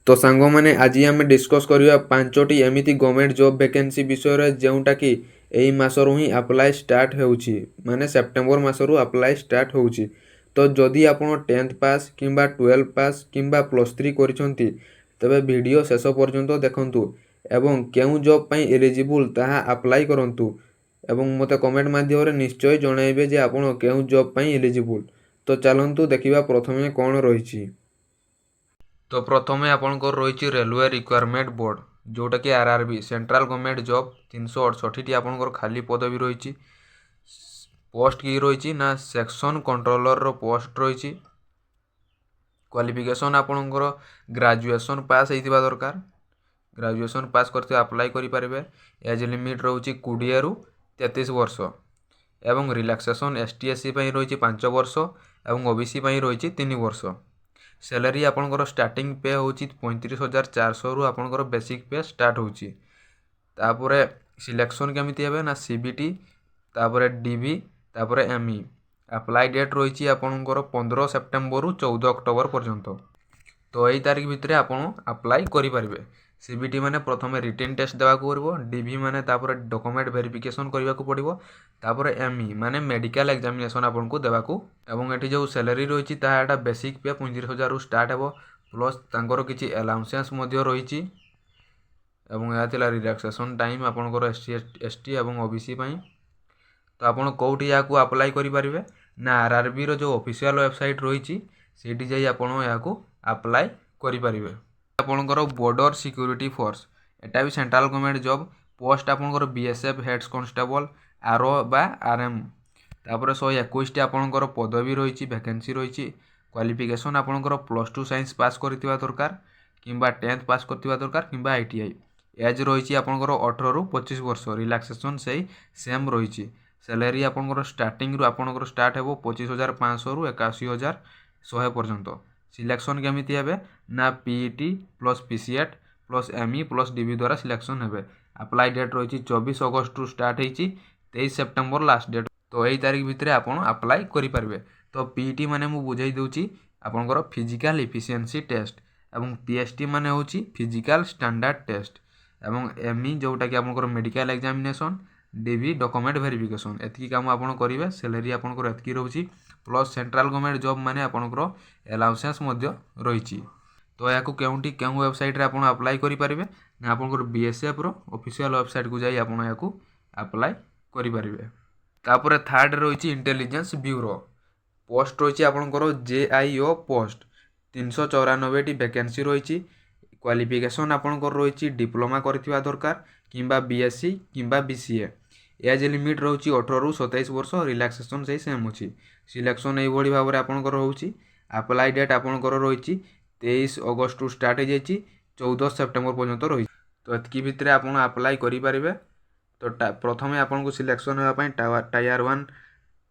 तो सांग मैंने आज आम डिस्कस करवा 5टी एमती गवर्नमेंट जॉब वैकेंसी विषय जोटा कि यही मसरू ही अप्लाई स्टार्ट होउछि माने सेप्टेम्बर मसरू अप्लाई स्टार्ट होउछि। तो जदि आप 10th पास किंबा 12 पास किंबा +3 करिसेंती तबे वीडियो शेष पर्यंत देखंतु एवं केउ जॉब पई एलिजिबल ताहा अप्लाई करंतु एवं मते कमेंट माध्यम रे निश्चय जणाइबे जे आपण केउ जॉब पई एलिजिबल। तो चलंतु देखिबा प्रथमे कोन रहिछि। तो प्रथमे आपणकर रही रेलवे रिक्वायरमेंट बोर्ड जोटा कि आरआरबी सेंट्रल गवर्नमेंट जॉब 368 आपणकर खाली पदवी रही। पोस्ट की रही ना सेक्शन कंट्रोलर रो पोस्ट रही। क्वालिफिकेशन आपणकर ग्रेजुएशन पास होइतिबा दरकार। ग्रेजुएशन पास करते अप्लाई करें। एज लिमिट रोचे 20 रु 33 वर्ष एवं रिलैक्सेशन एसटी एससी रही 5 वर्ष एवं ओबीसी रही 3 वर्ष। सैलरी आपणकर स्टार्टिंग पे हूँ 35,400 रु आपणकर बेसिक पे स्टार्ट होची। तापर सिलेक्शन केमिति हेबे ना सीबीटी तापर डीबी तापर एमई। अप्लाई डेट रही आपणकर 15 सेप्टेम्बर रु 14 अक्टोबर पर्यंत। तो यही तारीख भितर आपन अप्लाई करें। सीबीटी माने प्रथम रिटेन टेस्ट देवा पड़ो। डीवी माने तापर डॉक्यूमेंट वेरिफिकेशन करने को पड़ो। तापर एमई माने मेडिकल एग्जामिनेशन आपन को देवाकू एवं एटी जो सैलरी रही ताहा बेसिक पे 35,000 रु स्टार्ट हेबो प्लस तांकर किछि अलाउंसेस मध्य रही एवं या रिलैक्सेशन टाइम आपनकर एसटी एवं ओबीसी पई। तो आपन कोठी याकू अप्लाई करें ना आरआरबी रो जो ऑफिशियल वेबसाइट रही सेठी जाई आपन याकू अप्लाई करें। आपणकर बॉर्डर सिक्योरिटी फोर्स एटा भी सेंट्रल गवर्नमेंट जॉब पोस्ट आपणकर बीएसएफ हेड्स कांस्टेबल आरओ बा आरएम। तापर 121 आपणकर पदवी रही वैकेंसी रही। क्वालिफिकेशन आपणकर +2 साइंस पास करथिबा दरकार किंबा 10th पास करथिबा दरकार किंबा आईटीआई। एज रही आपणकर 18 रु 25 वर्ष। रिलैक्सेशन सही सेम रही। सैलरी आपणकर स्टार्टिंग रु आपणकर स्टार्ट हेबो 25,500 रु 81,100 पर्यंत। सिलेक्शन केमिति हेबे ना PET plus PST plus ME plus DV द्वारा सिलेक्शन हेबे। अप्लाई डेट रही 24 अगस्त रु स्टार्ट होती 23 सेप्टेम्बर लास्ट डेट। तो यही तारीख भितर आपन अप्लाई करें। तो पीईटी माने मु बुझाई दूची आपनकर फिजिकल इफिशिएंसी टेस्ट एवं पीएसटी माने होची फिजिकल स्टैंडर्ड टेस्ट एवं एमई जोटा कि आपनकर medical examination DV document verification एतकी काम आपन करिवे। सैलरी आपनकर एतकी रहउची प्लस सेंट्रल गवर्नमेंट जॉब माने आपनकर अलाउंसेस मध्य रही। तो या केउंटी केउ वेबसाइट रे आपन अप्लाई करें ना आपनकर बीएसएफ रो ऑफिशियल वेबसाइट को जाई आपन याकू अप्लाई करें। तापर थर्ड रही इंटेलिजेंस ब्यूरो पोस्ट रही आपनकर जेआईओ पोस्ट 394 वैकेंसी रही। क्वालिफिकेशन आपनकर रही डिप्लोमा करथिबा दरकार किंबा बीएससी किंबा बीसीए। एज लिमिट रही 18 रु 27 वर्ष। रिलैक्सेशन सही सेम अच्छी। सिलेक्शन यही भाव में आपनकर होउची। अप्लाई डेट आपनकर रही 23 अगस्त रु स्टार्ट हो जाइए 14 सेप्टेम्बर पर्यंत रही। तो एतकी भितर आपन अप्लाई करें। तो प्रथमे आपन को सिलेक्शन होगापी टायर 1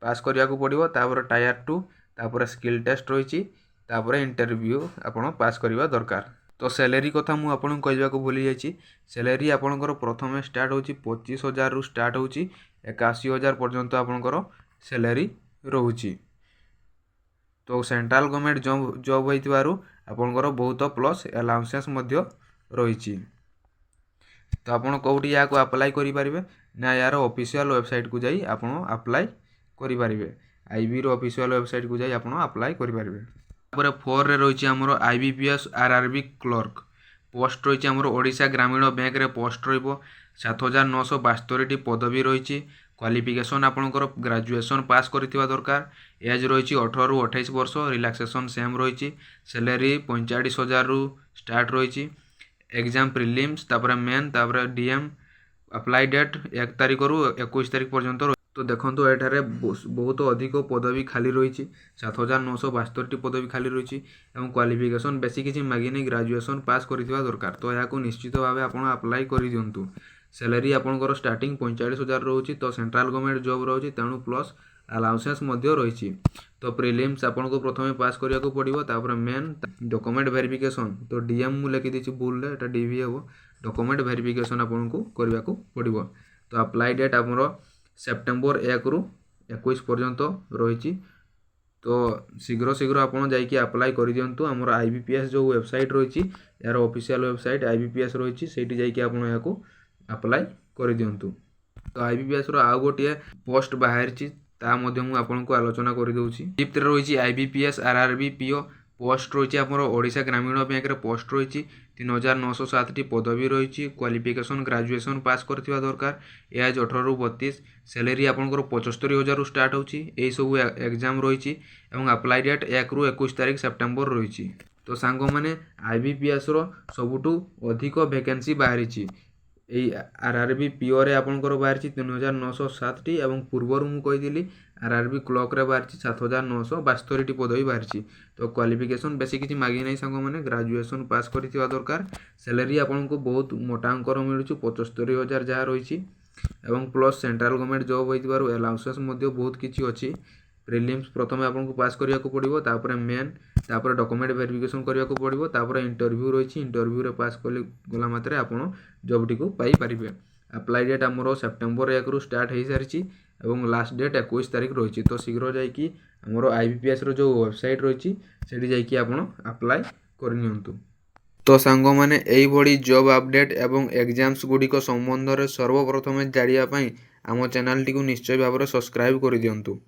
पास करने को पड़ो तापर टायर 2 तापर स्किल टेस्ट रही तापर इंटरव्यू आपन पास करवा दरकार। तो सैलरी कथा मुझे आपको कहवाक भूली जाइए। सैलरी आपनकर प्रथमे स्टार्ट होची 25,000 रु स्टार्ट होची 81,000 पर्यंत आपनकर सैलरी रोची। तो सेंट्रल गवर्नमेंट जॉब होइतिबारु आपनकर बहुत प्लस अलाउंसेस मध्य रही। तो आपन कोठी या अप्लाई करें ना यार ऑफिशियल वेबसाइट को जाई आपन अप्लाई करें। आईबी रो ऑफिशियल वेबसाइट को जाई आपन अप्लाई करें। तापर 4 रे रही आमर आईबीपीएस आरआरबी क्लर्क पोस्ट रही आमर ओडिशा ग्रामीण बैंक रे पोस्ट रहिबो 7,972 पदवी रही। क्वालिफिकेशन आपनकर ग्रेजुएशन पास करथिबा दरकार। एज रही 18 रु 28 वर्ष। रिलैक्सेशन सेम रही। सैलरी 45,000 रु स्टार्ट रही। एग्जाम प्रिलिम्स तापर मेन तापर डीएम। अप्लाई डेट 1 तारिख रु 21 तारिख पर्यंत। तो देखो एठारे बहुत अधिक पदवी खाली रही 7,972 पदवी खाली रही। क्वालिफिकेशन बेसी किसी मागिनी ग्रेजुएशन पास करथिबा दरकार। तो या निश्चित भाव आप अप्लाई कर दिंतु। सैलरी आपनकर स्टार्टिंग 45,000 रोचे। तो सेंट्रल गवर्नमेंट जॉब रोचे तेणु प्लस अलाउंसेस मध्य रही। तो प्रिलिम्स आपन को प्रथमे पास करने को पड़ो तापर मेन डॉक्यूमेंट वेरिफिकेशन। तो डीएम मु लिखि देछि भूल रे एटा डीवी हेबो। डॉक्यूमेंट वेरिफिकेशन आपन को करबा को पड़ो। तो अप्लाई डेट हमरो सेप्टेम्बर 1 रु 21 पर्यंत रही। तो शीघ्र शीघ्र आपण जाइए अप्लाई कर दिंतु आमर IBPS जो वेबसाइट रही यार ऑफिशियल वेबसाइट IBPS रही से जाइए आप अप्लाई कर दिंतु। तो IBPS रो आउ गोटे पोस्ट बाहर ता मध्य मु आपनको आलोचना कर दूची। फिफ्थ रही IBPS RRB PO पोस्ट रही आमर ओडिशा ग्रामीण बैंक रे पोस्ट रही 3907 टी पदवी रही। क्वालिफिकेशन ग्रेजुएशन पास करथिबा दरकार। एज 18 रु 32 सैलरी आपनकर 75,000 रु स्टार्ट होची। एई सब एग्जाम रही एवं अप्लाई डेट 1 रु 21 तारिख सेप्टेम्बर रही। तो सांग माने IBPS रो सबुठु अधिक वैकेंसी बाहरी RRB PO रे आपनकर बाहरी 3907 टी एवं पूर्वर मु कहिदिली RRB क्लॉक रे बाहरी 7972 टी पदवी बाहरी। तो क्वालिफिकेशन बेसी किछि मागी नै सांग माने ग्रेजुएशन पास करिथिबा दरकार। सैलरी आपनको बहुत मोटा अंकर मिलुछु 75,000 जहा रही एवं प्लस सेंट्रल गवर्नमेंट जॉब होइतिबारु अलाउंसेस मध्ये बहुत किछि अछि। प्रिलिम्स प्रथमे आपनको पास करिया को पड़िबो तापर मेन तापर डॉक्यूमेंट वेरिफिकेशन करिया को पड़िबो तापर इंटरव्यू रही इंटरव्यू रे पास कले गला मात्रे आपण जॉब टी को पाई परिबे। अप्लाई डेट हमरो सेप्टेम्बर 1 रु स्टार्ट हेई सारिछि एवं लास्ट डेट 21 तारिख रही। तो शीघ्र जाइकी हमरो IBPS रो जो वेबसाइट रही सेठी जाइकी आपण अप्लाई करनियंतु। तो सांग माने एई बडी जॉब अपडेट एवं एग्जाम्स गुडी को संबंध रे सर्वप्रथमे जानिया पई आम चैनल टी को निश्चय भाबरे सब्सक्राइब कर दियंतु।